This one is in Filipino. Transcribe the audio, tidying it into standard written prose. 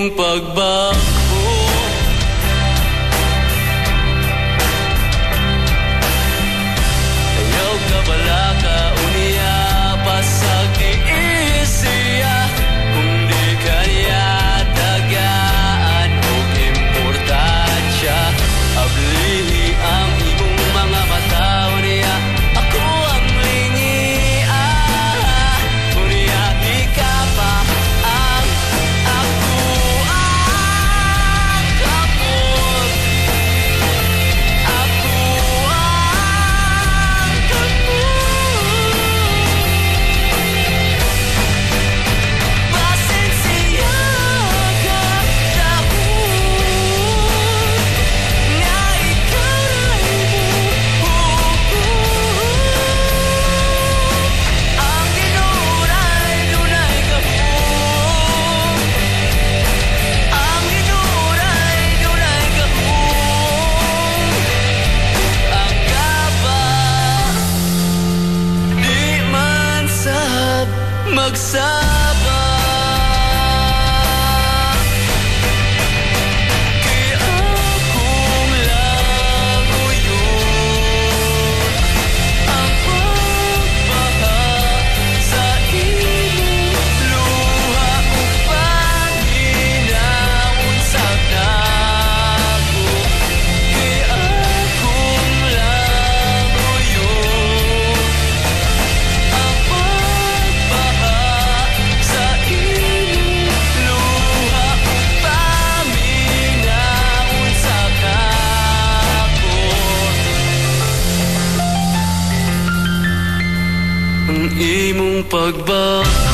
imong pagbago. Ayaw ka bala ka unya pasag tiis siya, kung di ka niya tagaan o importansya. Ablihi ang imong mga mata unya, ako ang lingi. Unya di ka pa ang ako ang kapot. Ako ang kapot. Pasensya ka dahon nga ikaw ray hukom. Ang ginuray dunay gahom. Ang ginuray dunay gahom. Ang gaba di man sab magsaba. Kay akong languyon ang pagbaha sa imong luha upang hinahon sa nako. Kay akong languyon ang pagbaha sa imong luha upang hinahon sa nako. Ang imong pagbaha